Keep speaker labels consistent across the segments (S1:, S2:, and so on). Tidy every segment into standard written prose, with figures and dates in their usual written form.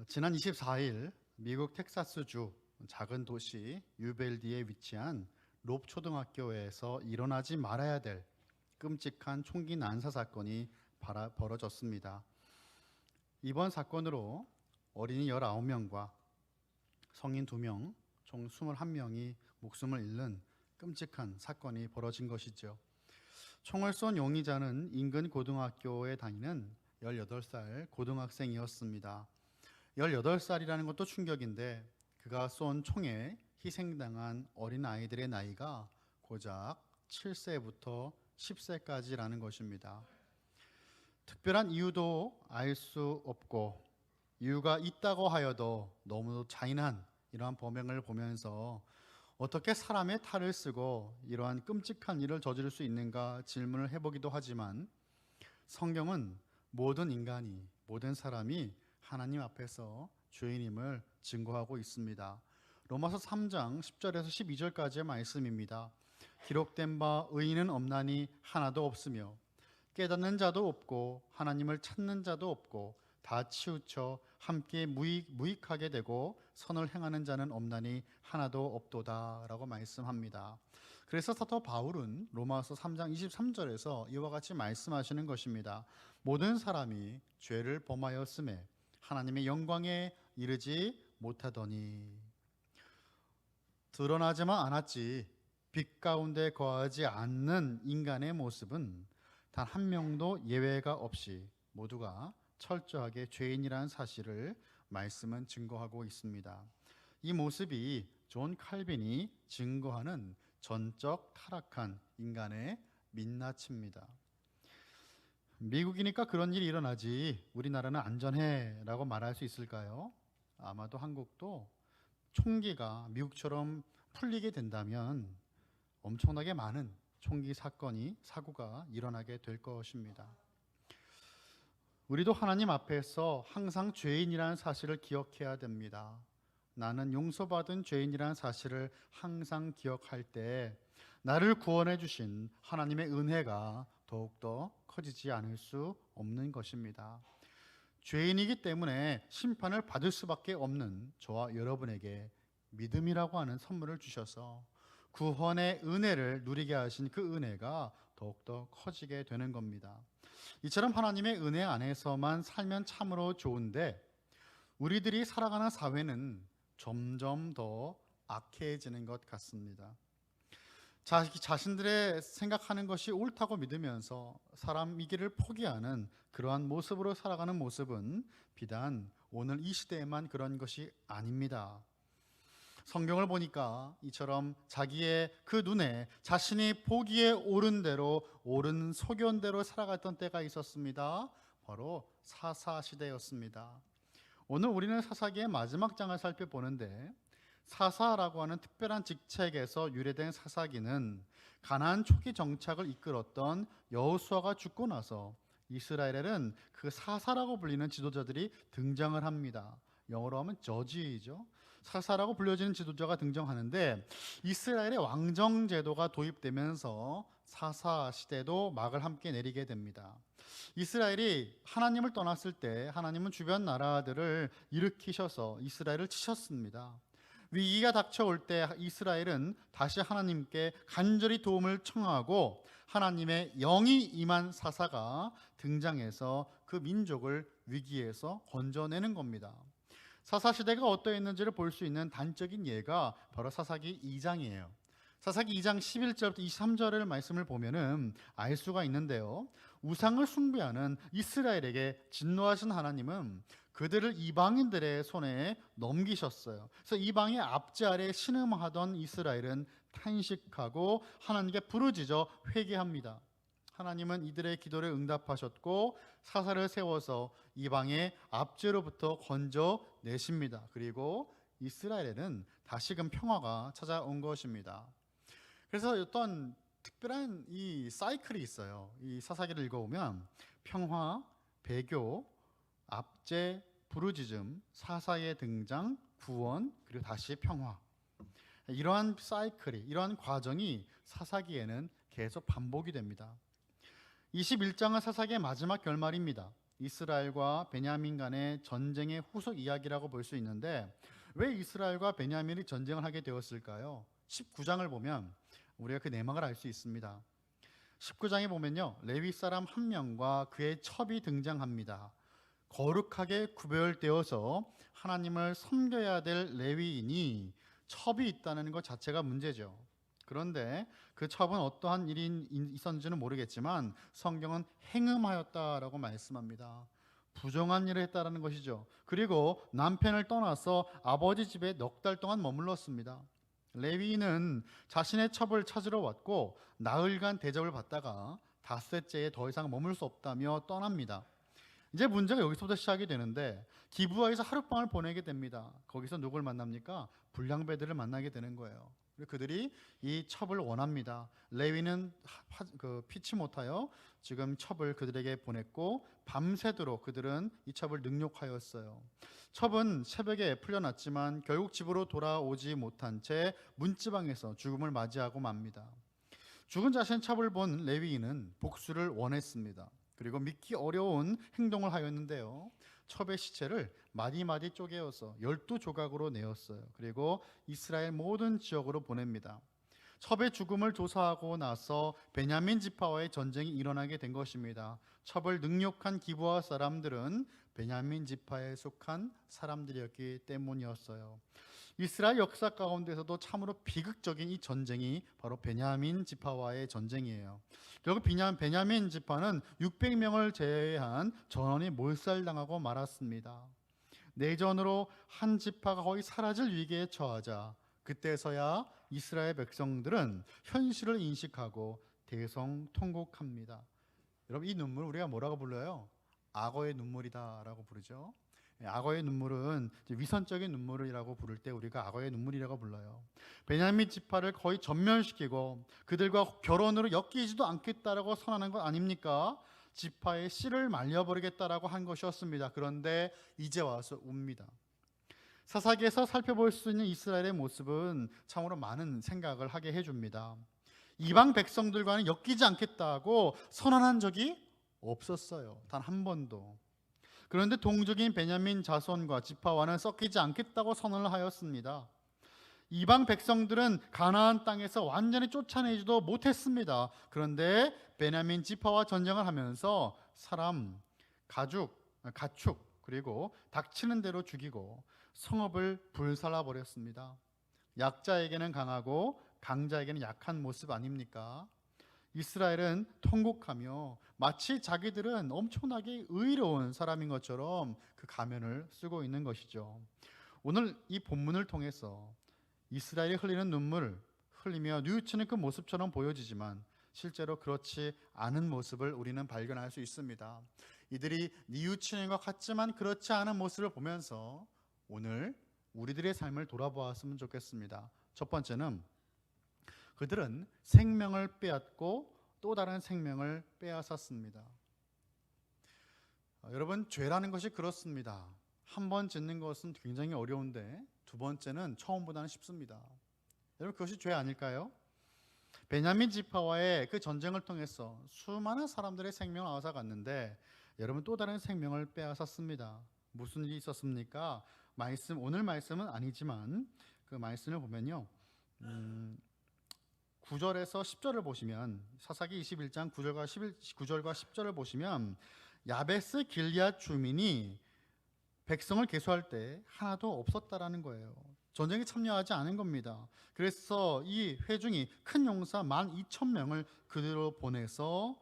S1: 지난 24일 미국 텍사스주 작은 도시 유벨디에 위치한 롭 초등학교에서 일어나지 말아야 될 끔찍한 총기 난사 사건이 벌어졌습니다. 이번 사건으로 어린이 19명과 성인 2명, 총 21명이 목숨을 잃는 끔찍한 사건이 벌어진 것이죠. 총을 쏜 용의자는 인근 고등학교에 다니는 18살 고등학생이었습니다. 18살이라는 것도 충격인데 그가 쏜 총에 희생당한 어린아이들의 나이가 고작 7세부터 10세까지라는 것입니다. 특별한 이유도 알 수 없고 이유가 있다고 하여도 너무 잔인한 이러한 범행을 보면서 어떻게 사람의 탈을 쓰고 이러한 끔찍한 일을 저지를 수 있는가 질문을 해보기도 하지만 성경은 모든 인간이, 모든 사람이 하나님 앞에서 죄인임을 증거하고 있습니다. 로마서 3장 10절에서 12절까지의 말씀입니다. 기록된 바 의인은 없나니 하나도 없으며 깨닫는 자도 없고 하나님을 찾는 자도 없고 다 치우쳐 함께 무익하게 되고 선을 행하는 자는 없나니 하나도 없도다 라고 말씀합니다. 그래서 사도 바울은 로마서 3장 23절에서 이와 같이 말씀하시는 것입니다. 모든 사람이 죄를 범하였음에 하나님의 영광에 이르지 못하더니 드러나지만 않았지 빛 가운데 거하지 않는 인간의 모습은 단 한 명도 예외가 없이 모두가 철저하게 죄인이라는 사실을 말씀은 증거하고 있습니다. 이 모습이 존 칼빈이 증거하는 전적 타락한 인간의 민낯입니다. 미국이니까 그런 일이 일어나지 우리나라는 안전해 라고 말할 수 있을까요? 아마도 한국도 총기가 미국처럼 풀리게 된다면 엄청나게 많은 총기 사고가 일어나게 될 것입니다. 우리도 하나님 앞에서 항상 죄인이라는 사실을 기억해야 됩니다. 나는 용서받은 죄인이라는 사실을 항상 기억할 때 나를 구원해 주신 하나님의 은혜가 더욱더 커지지 않을 수 없는 것입니다. 죄인이기 때문에 심판을 받을 수밖에 없는 저와 여러분에게 믿음이라고 하는 선물을 주셔서 구원의 은혜를 누리게 하신 그 은혜가 더욱더 커지게 되는 겁니다. 이처럼 하나님의 은혜 안에서만 살면 참으로 좋은데 우리들이 살아가는 사회는 점점 더 악해지는 것 같습니다. 자신들의 생각하는 것이 옳다고 믿으면서 사람이기를 포기하는 그러한 모습으로 살아가는 모습은 비단 오늘 이 시대에만 그런 것이 아닙니다. 성경을 보니까 이처럼 자기의 그 눈에 자신이 보기에 옳은 대로 옳은 소견대로 살아갔던 때가 있었습니다. 바로 사사시대였습니다. 오늘 우리는 사사기의 마지막 장을 살펴보는데 사사라고 하는 특별한 직책에서 유래된 사사기는 가나안 초기 정착을 이끌었던 여호수아가 죽고 나서 이스라엘에는 그 사사라고 불리는 지도자들이 등장을 합니다. 영어로 하면 저지이죠. 사사라고 불려지는 지도자가 등장하는데 이스라엘의 왕정 제도가 도입되면서 사사 시대도 막을 함께 내리게 됩니다. 이스라엘이 하나님을 떠났을 때 하나님은 주변 나라들을 일으키셔서 이스라엘을 치셨습니다. 위기가 닥쳐올 때 이스라엘은 다시 하나님께 간절히 도움을 청하고 하나님의 영이 임한 사사가 등장해서 그 민족을 위기에서 건져내는 겁니다. 사사시대가 어떠했는지를 볼 수 있는 단적인 예가 바로 사사기 2장이에요. 사사기 2장 11절부터 23절의 말씀을 보면은 알 수가 있는데요. 우상을 숭배하는 이스라엘에게 진노하신 하나님은 그들을 이방인들의 손에 넘기셨어요. 그래서 이방의 압제 아래 신음하던 이스라엘은 탄식하고 하나님께 부르짖어 회개합니다. 하나님은 이들의 기도를 응답하셨고 사사를 세워서 이방의 압제로부터 건져내십니다. 그리고 이스라엘에는 다시금 평화가 찾아온 것입니다. 그래서 어떤 특별한 이 사이클이 있어요. 이 사사기를 읽어보면 평화, 배교, 압제, 부르짖음, 사사의 등장, 구원, 그리고 다시 평화. 이러한 사이클이, 이러한 과정이 사사기에는 계속 반복이 됩니다. 21장은 사사기의 마지막 결말입니다. 이스라엘과 베냐민 간의 전쟁의 후속 이야기라고 볼 수 있는데, 왜 이스라엘과 베냐민이 전쟁을 하게 되었을까요? 19장을 보면 우리가 그 내막을 알 수 있습니다. 19장에 보면요, 레위 사람 한 명과 그의 첩이 등장합니다. 거룩하게 구별되어서 하나님을 섬겨야 될 레위인이 첩이 있다는 것 자체가 문제죠. 그런데 그 첩은 어떠한 일이 있었는지는 모르겠지만 성경은 행음하였다라고 말씀합니다. 부정한 일을 했다라는 것이죠. 그리고 남편을 떠나서 아버지 집에 넉 달 동안 머물렀습니다. 레위인은 자신의 첩을 찾으러 왔고 나흘간 대접을 받다가 닷새째에 더 이상 머물 수 없다며 떠납니다. 이제 문제가 여기서부터 시작이 되는데, 기브아에서 하룻밤을 보내게 됩니다. 거기서 누굴 만납니까? 불량배들을 만나게 되는 거예요. 그들이 이 첩을 원합니다. 레위는 피치 못하여 지금 첩을 그들에게 보냈고 밤새도록 그들은 이 첩을 능욕하였어요. 첩은 새벽에 풀려났지만 결국 집으로 돌아오지 못한 채 문지방에서 죽음을 맞이하고 맙니다. 죽은 자신의 첩을 본 레위인은 복수를 원했습니다. 그리고 믿기 어려운 행동을 하였는데요, 첩의 시체를 마디마디 쪼개어서 12조각으로 내었어요. 그리고 이스라엘 모든 지역으로 보냅니다. 첩의 죽음을 조사하고 나서 베냐민 지파와의 전쟁이 일어나게 된 것입니다. 첩을 능욕한 기브아 사람들은 베냐민 지파에 속한 사람들이었기 때문이었어요. 이스라엘 역사 가운데서도 참으로 비극적인 이 전쟁이 바로 베냐민 지파와의 전쟁이에요. 결국 베냐민 지파는 600명을 제외한 전원이 몰살당하고 말았습니다. 내전으로 한 지파가 거의 사라질 위기에 처하자 그때서야 이스라엘 백성들은 현실을 인식하고 대성통곡합니다. 여러분, 이 눈물 우리가 뭐라고 불러요? 악어의 눈물이다라고 부르죠. 악어의 눈물은 위선적인 눈물이라고 부를 때 우리가 악어의 눈물이라고 불러요. 베냐민 지파를 거의 전멸시키고 그들과 결혼으로 엮이지도 않겠다라고 선언한 것 아닙니까? 지파의 씨를 말려버리겠다라고 한 것이었습니다. 그런데 이제 와서 웁니다. 사사기에서 살펴볼 수 있는 이스라엘의 모습은 참으로 많은 생각을 하게 해줍니다. 이방 백성들과는 엮이지 않겠다고 선언한 적이 없었어요. 단 한 번도. 그런데 동족인 베냐민 자손과 지파와는 섞이지 않겠다고 선언을 하였습니다. 이방 백성들은 가나안 땅에서 완전히 쫓아내지도 못했습니다. 그런데 베냐민 지파와 전쟁을 하면서 사람, 가축 그리고 닥치는 대로 죽이고 성읍을 불살라 버렸습니다. 약자에게는 강하고 강자에게는 약한 모습 아닙니까? 이스라엘은 통곡하며 마치 자기들은 엄청나게 의로운 사람인 것처럼 그 가면을 쓰고 있는 것이죠. 오늘 이 본문을 통해서 이스라엘이 흘리는 눈물을 흘리며 뉘우치는 그 모습처럼 보여지지만 실제로 그렇지 않은 모습을 우리는 발견할 수 있습니다. 이들이 뉘우치는 것 같지만 그렇지 않은 모습을 보면서 오늘 우리들의 삶을 돌아보았으면 좋겠습니다. 첫 번째는 그들은 생명을 빼앗고 또 다른 생명을 빼앗았습니다. 여러분, 죄라는 것이 그렇습니다. 한 번 짓는 것은 굉장히 어려운데 두 번째는 처음보다는 쉽습니다. 여러분, 그것이 죄 아닐까요? 베냐민 지파와의 그 전쟁을 통해서 수많은 사람들의 생명을 앗아갔는데 여러분, 또 다른 생명을 빼앗았습니다. 무슨 일이 있었습니까? 오늘 말씀은 아니지만 그 말씀을 보면요, 9절에서 10절을 보시면, 사사기 21장 9절과 10절을 보시면 야베스 길리앗 주민이 백성을 계수할 때 하나도 없었다라는 거예요. 전쟁에 참여하지 않은 겁니다. 그래서 이 회중이 큰 용사 12,000명을 그대로 보내서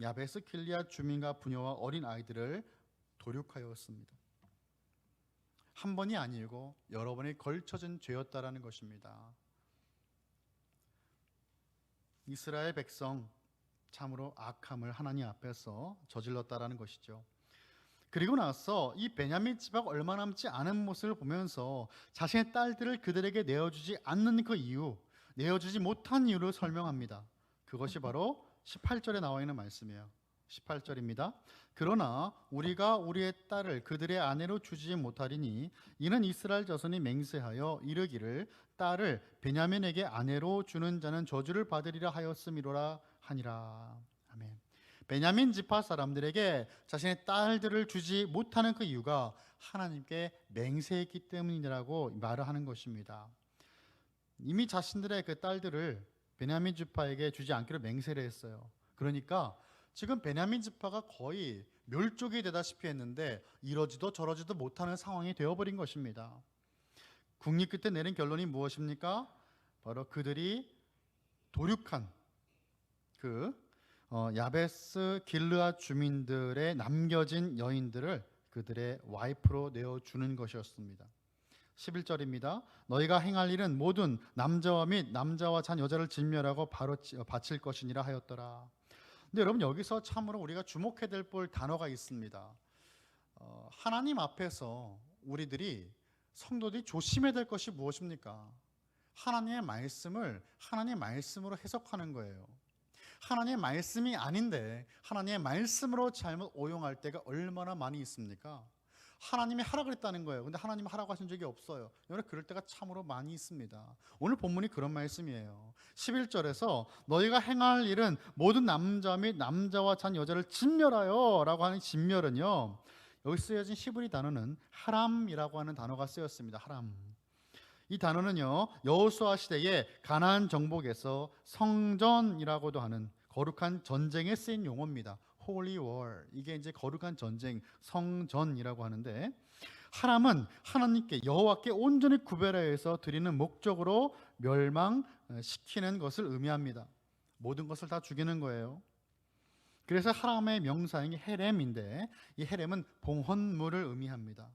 S1: 야베스 길리앗 주민과 부녀와 어린 아이들을 도륙하였습니다. 한 번이 아니고 여러 번이 걸쳐진 죄였다라는 것입니다. 이스라엘 백성 참으로 악함을 하나님 앞에서 저질렀다라는 것이죠. 그리고 나서 이 베냐민 지파가 얼마 남지 않은 모습을 보면서 자신의 딸들을 그들에게 내어주지 않는 그 이유, 내어주지 못한 이유를 설명합니다. 그것이 바로 18절에 나와 있는 말씀이에요. 18절입니다. 그러나 우리가 우리의 딸을 그들의 아내로 주지 못하리니 이는 이스라엘 자손이 맹세하여 이르기를 딸을 베냐민에게 아내로 주는 자는 저주를 받으리라 하였음이로라 하니라. 아멘. 베냐민 지파 사람들에게 자신의 딸들을 주지 못하는 그 이유가 하나님께 맹세했기 때문이라고 말을 하는 것입니다. 이미 자신들의 그 딸들을 베냐민 지파에게 주지 않기로 맹세를 했어요. 그러니까 지금 베냐민 지파가 거의 멸족이 되다시피 했는데 이러지도 저러지도 못하는 상황이 되어버린 것입니다. 국립 끝에 내린 결론이 무엇입니까? 바로 그들이 도륙한 야베스 길르앗 주민들의 남겨진 여인들을 그들의 와이프로 내어주는 것이었습니다. 11절입니다. 너희가 행할 일은 모든 남자와 및 남자와 잔 여자를 진멸하고 바로 바칠 것이니라 하였더라. 근데 여러분, 여기서 참으로 우리가 주목해야 될 단어가 있습니다. 하나님 앞에서 우리들이 성도들이 조심해야 될 것이 무엇입니까? 하나님의 말씀을 하나님의 말씀으로 해석하는 거예요. 하나님의 말씀이 아닌데 하나님의 말씀으로 잘못 오용할 때가 얼마나 많이 있습니까? 하나님이 하라 그랬다는 거예요. 근데 하나님이 하라고 하신 적이 없어요. 여러분, 그럴 때가 참으로 많이 있습니다. 오늘 본문이 그런 말씀이에요. 11절에서 너희가 행할 일은 모든 남자 및 남자와 잔 여자를 진멸하여 라고 하는 진멸은요, 여기 쓰여진 히브리 단어는 하람이라고 하는 단어가 쓰였습니다. 하람. 이 단어는요, 여호수아 시대의 가나안 정복에서 성전이라고도 하는 거룩한 전쟁에 쓰인 용어입니다. Holy War. 이게 이제 거룩한 전쟁, 성전이라고 하는데, 하람은 하나님께 여호와께 온전히 구별하여서 드리는 목적으로 멸망시키는 것을 의미합니다. 모든 것을 다 죽이는 거예요. 그래서 하람의 명사형이 헤렘인데, 이 헤렘은 봉헌물을 의미합니다.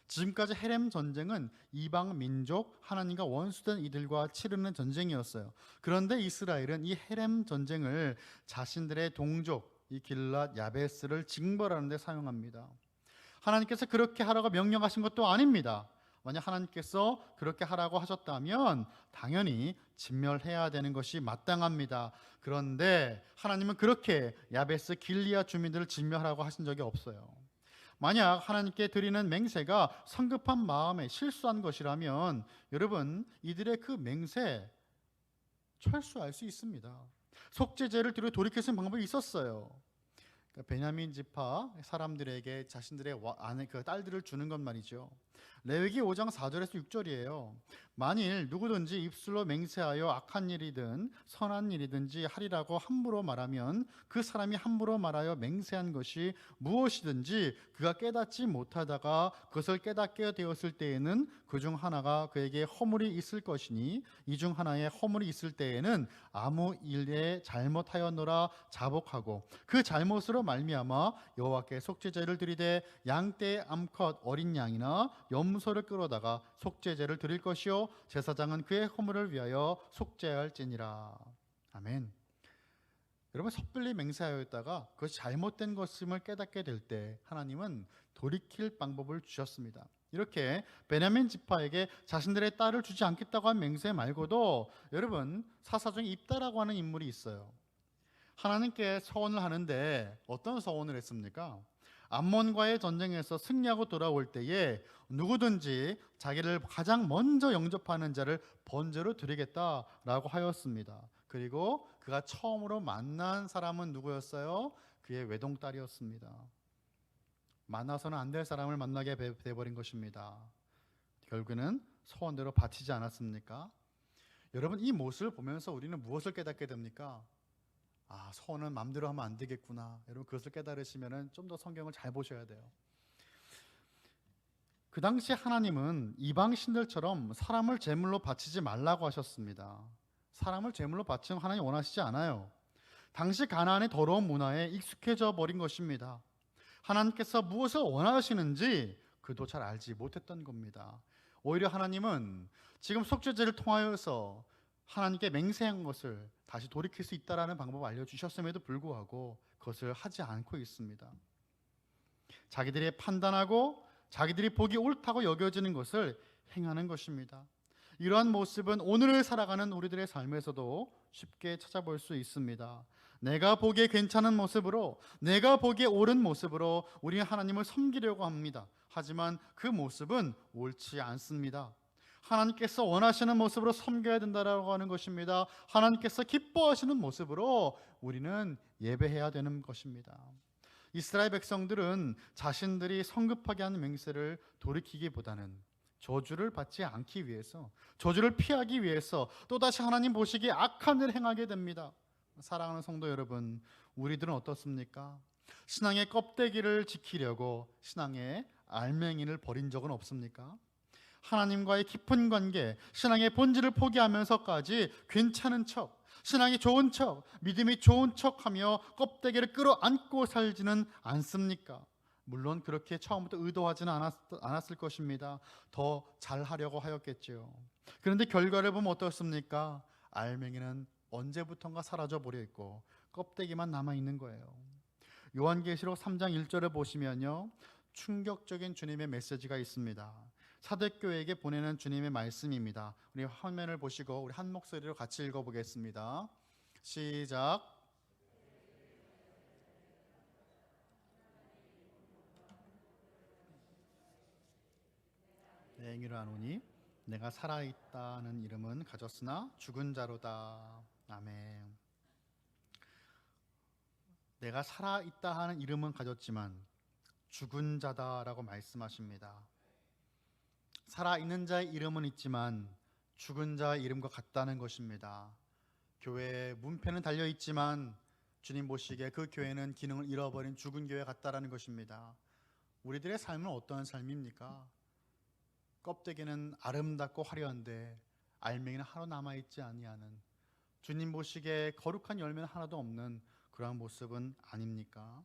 S1: 지금까지 헤렘 전쟁은 이방 민족, 하나님과 원수된 이들과 치르는 전쟁이었어요. 그런데 이스라엘은 이 헤렘 전쟁을 자신들의 동족, 이 길랏 야베스를 징벌하는 데 사용합니다. 하나님께서 그렇게 하라고 명령하신 것도 아닙니다. 만약 하나님께서 그렇게 하라고 하셨다면 당연히 진멸해야 되는 것이 마땅합니다. 그런데 하나님은 그렇게 야베스 길리앗 주민들을 진멸하라고 하신 적이 없어요. 만약 하나님께 드리는 맹세가 성급한 마음에 실수한 것이라면 여러분, 이들의 그 맹세 철수할 수 있습니다. 속죄제를 뒤로 돌이킬 수 있는 방법이 있었어요. 그러니까 베냐민 지파 사람들에게 자신들의 아내 그 딸들을 주는 것 말이죠. 레위기 5장 4절에서 6절이에요. 만일 누구든지 입술로 맹세하여 악한 일이든 선한 일이든지 하리라고 함부로 말하면 그 사람이 함부로 말하여 맹세한 것이 무엇이든지 그가 깨닫지 못하다가 그것을 깨닫게 되었을 때에는 그 중 하나가 그에게 허물이 있을 것이니 이 중 하나에 허물이 있을 때에는 아무 일에 잘못하였노라 자복하고 그 잘못으로 말미암아 여호와께 속죄제를 드리되 양떼 암컷 어린 양이나 염소를 끌어다가 속죄제를 드릴 것이요 제사장은 그의 허물을 위하여 속죄할지니라. 아멘. 여러분, 섣불리 맹세하였다가 그것이 잘못된 것임을 깨닫게 될 때 하나님은 돌이킬 방법을 주셨습니다. 이렇게 베냐민 지파에게 자신들의 딸을 주지 않겠다고 한 맹세 말고도 여러분, 사사 중에 입다라고 하는 인물이 있어요. 하나님께 서원을 하는데 어떤 서원을 했습니까? 암몬과의 전쟁에서 승리하고 돌아올 때에 누구든지 자기를 가장 먼저 영접하는 자를 번제로 드리겠다라고 하였습니다. 그리고 그가 처음으로 만난 사람은 누구였어요? 그의 외동딸이었습니다. 만나서는 안 될 사람을 만나게 되어버린 것입니다. 결국에는 소원대로 바치지 않았습니까? 여러분, 이 모습을 보면서 우리는 무엇을 깨닫게 됩니까? 소원은 마음대로 하면 안 되겠구나. 여러분, 그것을 깨달으시면 좀 더 성경을 잘 보셔야 돼요. 그 당시 하나님은 이방 신들처럼 사람을 제물로 바치지 말라고 하셨습니다. 사람을 제물로 바치는 하나님 원하시지 않아요. 당시 가나안의 더러운 문화에 익숙해져 버린 것입니다. 하나님께서 무엇을 원하시는지 그도 잘 알지 못했던 겁니다. 오히려 하나님은 지금 속죄제를 통하여서 하나님께 맹세한 것을 다시 돌이킬 수 있다라는 방법을 알려주셨음에도 불구하고 그것을 하지 않고 있습니다. 자기들이 판단하고 자기들이 보기 옳다고 여겨지는 것을 행하는 것입니다. 이러한 모습은 오늘을 살아가는 우리들의 삶에서도 쉽게 찾아볼 수 있습니다. 내가 보기에 괜찮은 모습으로, 내가 보기에 옳은 모습으로 우리는 하나님을 섬기려고 합니다. 하지만 그 모습은 옳지 않습니다. 하나님께서 원하시는 모습으로 섬겨야 된다라고 하는 것입니다. 하나님께서 기뻐하시는 모습으로 우리는 예배해야 되는 것입니다. 이스라엘 백성들은 자신들이 성급하게 하는 맹세를 돌이키기보다는 저주를 받지 않기 위해서, 저주를 피하기 위해서 또다시 하나님 보시기에 악한 일을 행하게 됩니다. 사랑하는 성도 여러분, 우리들은 어떻습니까? 신앙의 껍데기를 지키려고 신앙의 알맹이를 버린 적은 없습니까? 하나님과의 깊은 관계, 신앙의 본질을 포기하면서까지 괜찮은 척, 신앙이 좋은 척, 믿음이 좋은 척하며 껍데기를 끌어안고 살지는 않습니까? 물론 그렇게 처음부터 의도하지는 않았을 것입니다. 더 잘하려고 하였겠지요. 그런데 결과를 보면 어떻습니까? 알맹이는 언제부턴가 사라져 버려 있고 껍데기만 남아 있는 거예요. 요한계시록 3장 1절을 보시면요, 충격적인 주님의 메시지가 있습니다. 사대교회에게 보내는 주님의 말씀입니다. 우리 화면을 보시고 우리 한 목소리로 같이 읽어보겠습니다. 시작. 내 행위를 아노니 내가 살아있다는 이름은 가졌으나 죽은 자로다. 아멘. 내가 살아있다 하는 이름은 가졌지만 죽은 자다라고 말씀하십니다. 살아있는 자의 이름은 있지만 죽은 자의 이름과 같다는 것입니다. 교회에 문패는 달려있지만 주님 보시기에 그 교회는 기능을 잃어버린 죽은 교회 같다라는 것입니다. 우리들의 삶은 어떠한 삶입니까? 껍데기는 아름답고 화려한데 알맹이는 하루 남아있지 아니하는, 주님 보시기에 거룩한 열매는 하나도 없는 그러한 모습은 아닙니까?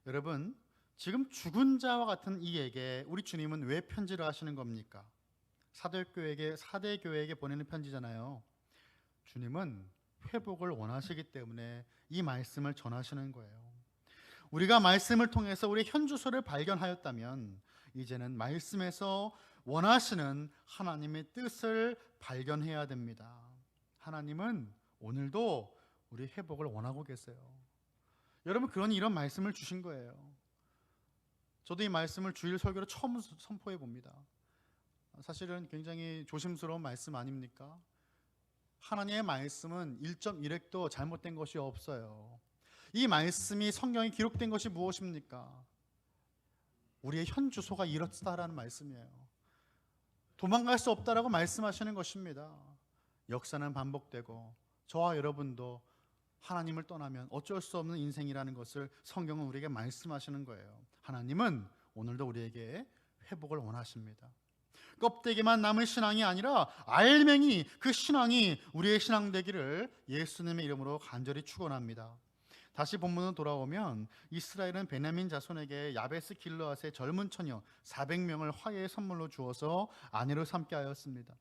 S1: 여러분, 지금 죽은 자와 같은 이에게 우리 주님은 왜 편지를 하시는 겁니까? 사대교회에게 보내는 편지잖아요. 주님은 회복을 원하시기 때문에 이 말씀을 전하시는 거예요. 우리가 말씀을 통해서 우리의 현주소를 발견하였다면 이제는 말씀에서 원하시는 하나님의 뜻을 발견해야 됩니다. 하나님은 오늘도 우리 회복을 원하고 계세요. 여러분, 그러니 이런 말씀을 주신 거예요. 저도 이 말씀을 주일 설교로 처음 선포해 봅니다. 사실은 굉장히 조심스러운 말씀 아닙니까? 하나님의 말씀은 1.1획도 잘못된 것이 없어요. 이 말씀이 성경에 기록된 것이 무엇입니까? 우리의 현 주소가 이렇다라는 말씀이에요. 도망갈 수 없다라고 말씀하시는 것입니다. 역사는 반복되고 저와 여러분도 하나님을 떠나면 어쩔 수 없는 인생이라는 것을 성경은 우리에게 말씀하시는 거예요. 하나님은 오늘도 우리에게 회복을 원하십니다. 껍데기만 남은 신앙이 아니라 알맹이, 그 신앙이 우리의 신앙 되기를 예수님의 이름으로 간절히 축원합니다. 다시 본문으로 돌아오면 이스라엘은 베냐민 자손에게 야베스 길르앗의 젊은 처녀 400명을 화해의 선물로 주어서 아내로 삼게 하였습니다.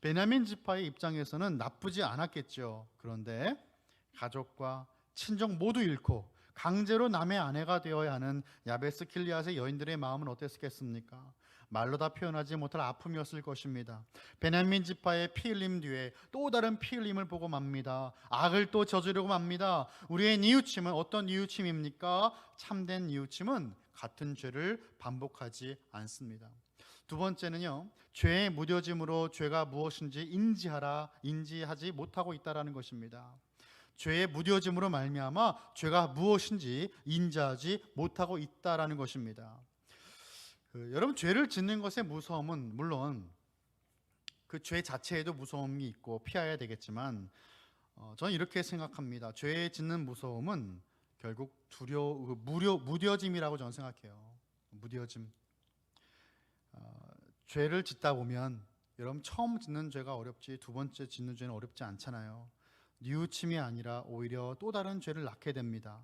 S1: 베냐민 지파의 입장에서는 나쁘지 않았겠죠. 그런데 가족과 친족 모두 잃고 강제로 남의 아내가 되어야 하는 야베스 길르앗의 여인들의 마음은 어땠겠습니까? 말로 다 표현하지 못할 아픔이었을 것입니다. 베냐민 지파의 피 흘림 뒤에 또 다른 피 흘림을 보고 맙니다. 악을 또 저지르고 맙니다. 우리의 뉘우침은 어떤 뉘우침입니까? 참된 뉘우침은 같은 죄를 반복하지 않습니다. 두 번째는요, 죄의 무뎌짐으로 죄가 무엇인지 인지하지 못하고 있다라는 것입니다. 죄의 무뎌짐으로 말미암아 죄가 무엇인지 인지하지 못하고 있다라는 것입니다. 여러분, 죄를 짓는 것의 무서움은 물론 그 죄 자체에도 무서움이 있고 피해야 되겠지만 저는 이렇게 생각합니다. 죄 짓는 무서움은 결국 무뎌짐이라고 저는 생각해요. 무뎌짐. 죄를 짓다 보면 여러분, 처음 짓는 죄가 어렵지 두 번째 짓는 죄는 어렵지 않잖아요. 뉘우침이 아니라 오히려 또 다른 죄를 낳게 됩니다.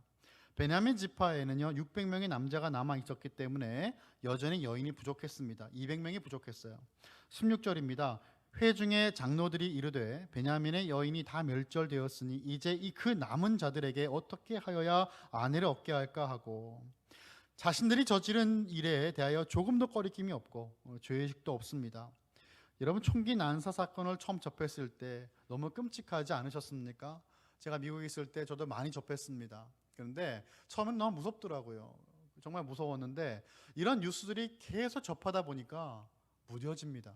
S1: 베냐민 지파에는요 600명의 남자가 남아 있었기 때문에 여전히 여인이 부족했습니다. 200명이 부족했어요. 16절입니다. 회중의 장로들이 이르되 베냐민의 여인이 다 멸절되었으니 이제 그 남은 자들에게 어떻게 하여야 아내를 얻게 할까 하고, 자신들이 저지른 일에 대하여 조금도 꺼리낌이 없고 죄의식도 없습니다. 여러분, 총기 난사 사건을 처음 접했을 때 너무 끔찍하지 않으셨습니까? 제가 미국에 있을 때 저도 많이 접했습니다. 그런데 처음엔 너무 무섭더라고요. 정말 무서웠는데 이런 뉴스들이 계속 접하다 보니까 무뎌집니다.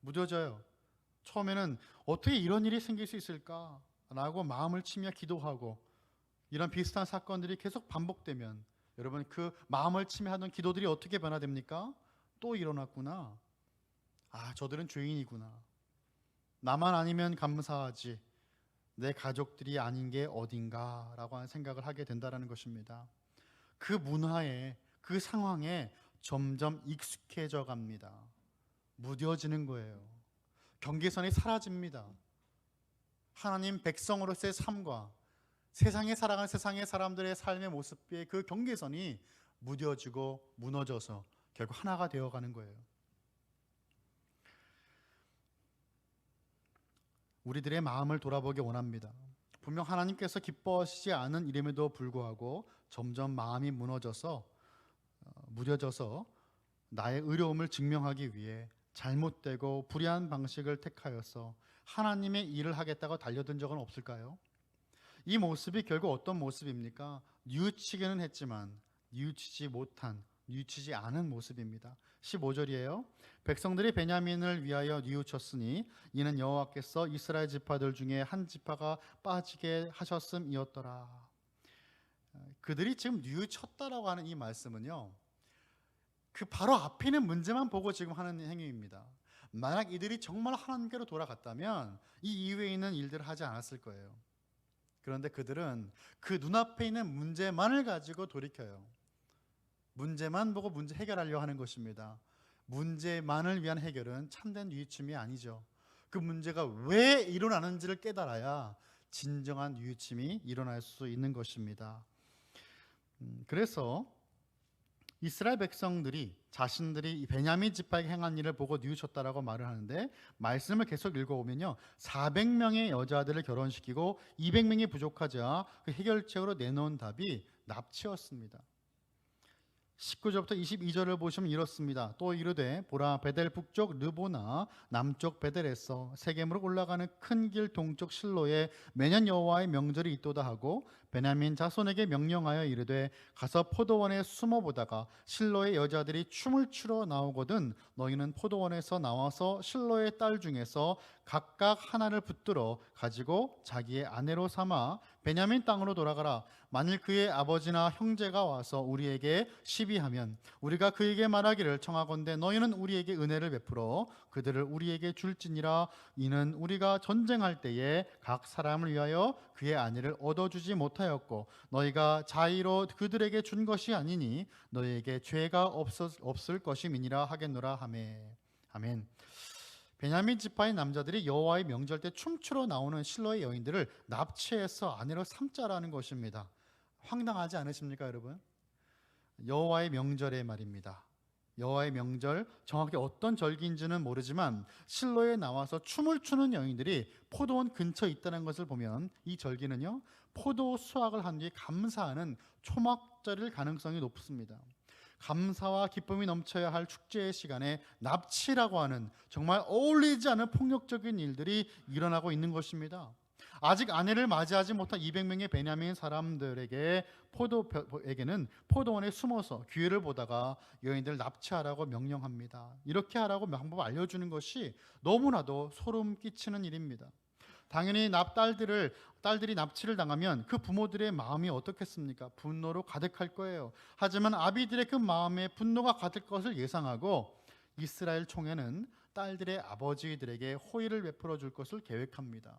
S1: 무뎌져요. 처음에는 어떻게 이런 일이 생길 수 있을까라고 마음을 치며 기도하고, 이런 비슷한 사건들이 계속 반복되면 여러분, 그 마음을 치며 하던 기도들이 어떻게 변화됩니까? 또 일어났구나. 아, 저들은 죄인이구나. 나만 아니면 감사하지, 내 가족들이 아닌 게 어딘가라고 하는 생각을 하게 된다는 것입니다. 그 문화에, 그 상황에 점점 익숙해져 갑니다. 무뎌지는 거예요. 경계선이 사라집니다. 하나님 백성으로서의 삶과 세상에 살아가는 세상의 사람들의 삶의 모습의 그 경계선이 무뎌지고 무너져서 결국 하나가 되어가는 거예요. 우리들의 마음을 돌아보기 원합니다. 분명 하나님께서 기뻐하시지 않은 일임에도 불구하고 점점 마음이 무뎌져서 나의 의로움을 증명하기 위해 잘못되고 불의한 방식을 택하여서 하나님의 일을 하겠다고 달려든 적은 없을까요? 이 모습이 결국 어떤 모습입니까? 뉘우치기는 했지만 뉘우치지 않은 모습입니다. 15절이에요. 백성들이 베냐민을 위하여 뉘우쳤으니 이는 여호와께서 이스라엘 지파들 중에 한 지파가 빠지게 하셨음이었더라. 그들이 지금 뉘우쳤다라고 하는 이 말씀은요, 그 바로 앞에 있는 문제만 보고 지금 하는 행위입니다. 만약 이들이 정말 하나님께로 돌아갔다면 이 이외에 있는 일들을 하지 않았을 거예요. 그런데 그들은 그 눈앞에 있는 문제만을 가지고 돌이켜요. 문제만 보고 문제 해결하려고 하는 것입니다. 문제만을 위한 해결은 참된 뉘우침이 아니죠. 그 문제가 왜 일어나는지를 깨달아야 진정한 뉘우침이 일어날 수 있는 것입니다. 그래서 이스라엘 백성들이 자신들이 베냐민 지파에게 행한 일을 보고 뉘우쳤다라고 말을 하는데, 말씀을 계속 읽어보면요, 400명의 여자들을 결혼시키고 200명이 부족하자 그 해결책으로 내놓은 답이 납치였습니다. 19절부터 22절을 보시면 이렇습니다. 또 이르되 보라, 베델 북쪽 르보나 남쪽 베델에서 세겜으로 올라가는 큰 길 동쪽 실로에 매년 여호와의 명절이 있도다 하고 베냐민 자손에게 명령하여 이르되 가서 포도원에 숨어 보다가 실로의 여자들이 춤을 추러 나오거든 너희는 포도원에서 나와서 실로의 딸 중에서 각각 하나를 붙들어 가지고 자기의 아내로 삼아 베냐민 땅으로 돌아가라. 만일 그의 아버지나 형제가 와서 우리에게 시비하면 우리가 그에게 말하기를 청하건대 너희는 우리에게 은혜를 베풀어 그들을 우리에게 줄지니라. 이는 우리가 전쟁할 때에 각 사람을 위하여 그의 아내를 얻어주지 못하였고 너희가 자의로 그들에게 준 것이 아니니 너희에게 죄가 없을 것임이니라 하겠노라 하매. 아멘. 베냐민 지파의 남자들이 여호와의 명절 때 춤추러 나오는 실로의 여인들을 납치해서 아내로 삼자라는 것입니다. 황당하지 않으십니까, 여러분? 여호와의 명절의 말입니다. 여호와의 명절, 정확히 어떤 절기인지는 모르지만 실로에 나와서 춤을 추는 여인들이 포도원 근처에 있다는 것을 보면 이 절기는요, 포도 수확을 한 뒤에 감사하는 초막절일 가능성이 높습니다. 감사와 기쁨이 넘쳐야 할 축제의 시간에 납치라고 하는 정말 어울리지 않은 폭력적인 일들이 일어나고 있는 것입니다. 아직 아내를 맞이하지 못한 200명의 베냐민 사람들에게는 포도원에 숨어서 기회를 보다가 여인들 납치하라고 명령합니다. 이렇게 하라고 방법을 알려주는 것이 너무나도 소름 끼치는 일입니다. 당연히 딸들이 납치를 당하면 그 부모들의 마음이 어떻겠습니까? 분노로 가득할 거예요. 하지만 아비들의 그 마음에 분노가 가득 것을 예상하고 이스라엘 총회는 딸들의 아버지들에게 호의를 베풀어 줄 것을 계획합니다.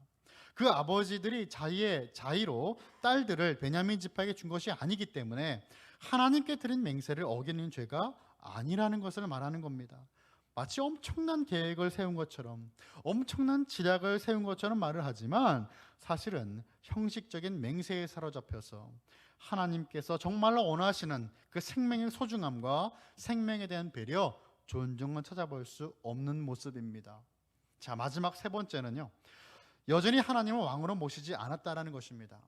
S1: 그 아버지들이 자의로 딸들을 베냐민 지파에게 준 것이 아니기 때문에 하나님께 드린 맹세를 어기는 죄가 아니라는 것을 말하는 겁니다. 마치 엄청난 계획을 세운 것처럼, 엄청난 지략을 세운 것처럼 말을 하지만 사실은 형식적인 맹세에 사로잡혀서 하나님께서 정말로 원하시는 그 생명의 소중함과 생명에 대한 배려, 존중은 찾아볼 수 없는 모습입니다. 자, 마지막 세 번째는요, 여전히 하나님을 왕으로 모시지 않았다라는 것입니다.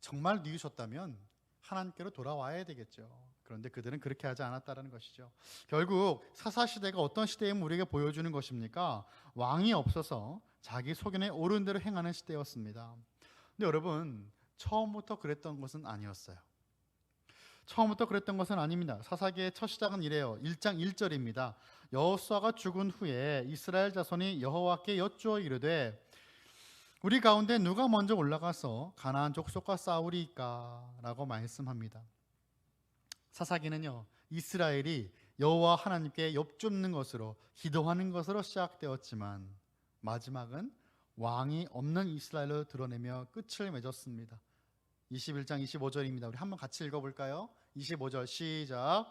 S1: 정말 뉘우쳤다면 하나님께로 돌아와야 되겠죠. 그런데 그들은 그렇게 하지 않았다라는 것이죠. 결국 사사시대가 어떤 시대임을 우리에게 보여주는 것입니까? 왕이 없어서 자기 소견에 옳은 대로 행하는 시대였습니다. 근데 여러분, 처음부터 그랬던 것은 아니었어요. 처음부터 그랬던 것은 아닙니다. 사사기의 첫 시작은 이래요. 1장 1절입니다. 여호수아가 죽은 후에 이스라엘 자손이 여호와께 여쭈어 이르되 우리 가운데 누가 먼저 올라가서 가나안 족속과 싸우리이까라고 말씀합니다. 사사기는요, 이스라엘이 여호와 하나님께 엽줍는 것으로 기도하는 것으로 시작되었지만 마지막은 왕이 없는 이스라엘로 드러내며 끝을 맺었습니다. 21장 25절입니다. 우리 한번 같이 읽어볼까요? 25절 시작.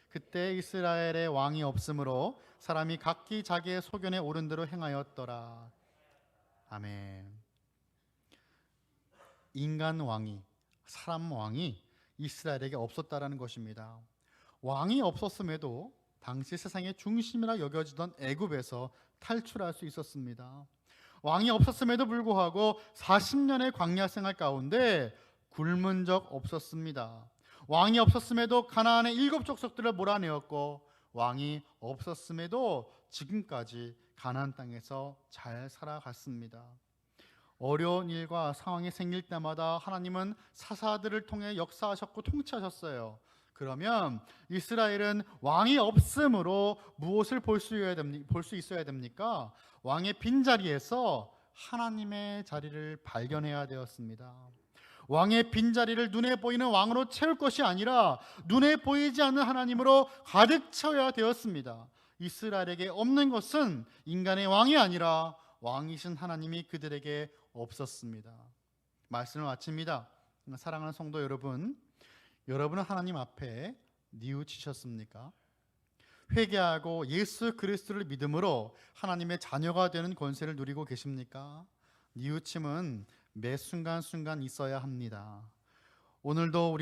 S1: 그때 이스라엘의 왕이 없으므로 사람이 각기 자기의 소견에 오른 대로 행하였더라. 아멘. 인간 왕이, 사람 왕이 이스라엘에게 없었다라는 것입니다. 왕이 없었음에도 당시 세상의 중심이라 여겨지던 애굽에서 탈출할 수 있었습니다. 왕이 없었음에도 불구하고 40년의 광야 생활 가운데 굶은 적 없었습니다. 왕이 없었음에도 가나안의 7 족속들을 몰아내었고, 왕이 없었음에도 지금까지 가나안 땅에서 잘 살아갔습니다. 어려운 일과 상황이 생길 때마다 하나님은 사사들을 통해 역사하셨고 통치하셨어요. 그러면 이스라엘은 왕이 없으므로 무엇을 볼 수 있어야 됩니까? 왕의 빈자리에서 하나님의 자리를 발견해야 되었습니다. 왕의 빈자리를 눈에 보이는 왕으로 채울 것이 아니라 눈에 보이지 않는 하나님으로 가득 채워야 되었습니다. 이스라엘에게 없는 것은 인간의 왕이 아니라 왕이신 하나님이 그들에게 없었습니다. 말씀을 마칩니다. 사랑하는 성도 여러분, 여러분은 하나님 앞에 뉘우치셨습니까? 회개하고 예수 그리스도를 믿음으로 하나님의 자녀가 되는 권세를 누리고 계십니까? 뉘우침은 매 순간순간 있어야 합니다. 오늘도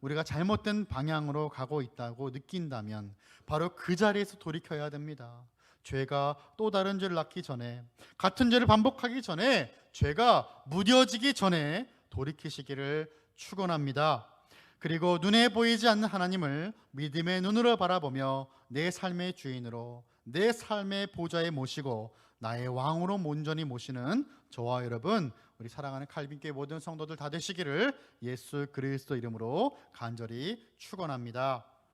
S1: 우리가 잘못된 방향으로 가고 있다고 느낀다면 바로 그 자리에서 돌이켜야 됩니다. 죄가 또 다른 죄를 낳기 전에, 같은 죄를 반복하기 전에, 죄가 무뎌지기 전에 돌이키시기를 축원합니다. 그리고 눈에 보이지 않는 하나님을 믿음의 눈으로 바라보며 내 삶의 주인으로, 내 삶의 보좌에 모시고 나의 왕으로 온전히 모시는 저와 여러분, 우리 사랑하는 칼빈교회 모든 성도들 다 되시기를 예수 그리스도 이름으로 간절히 축원합니다.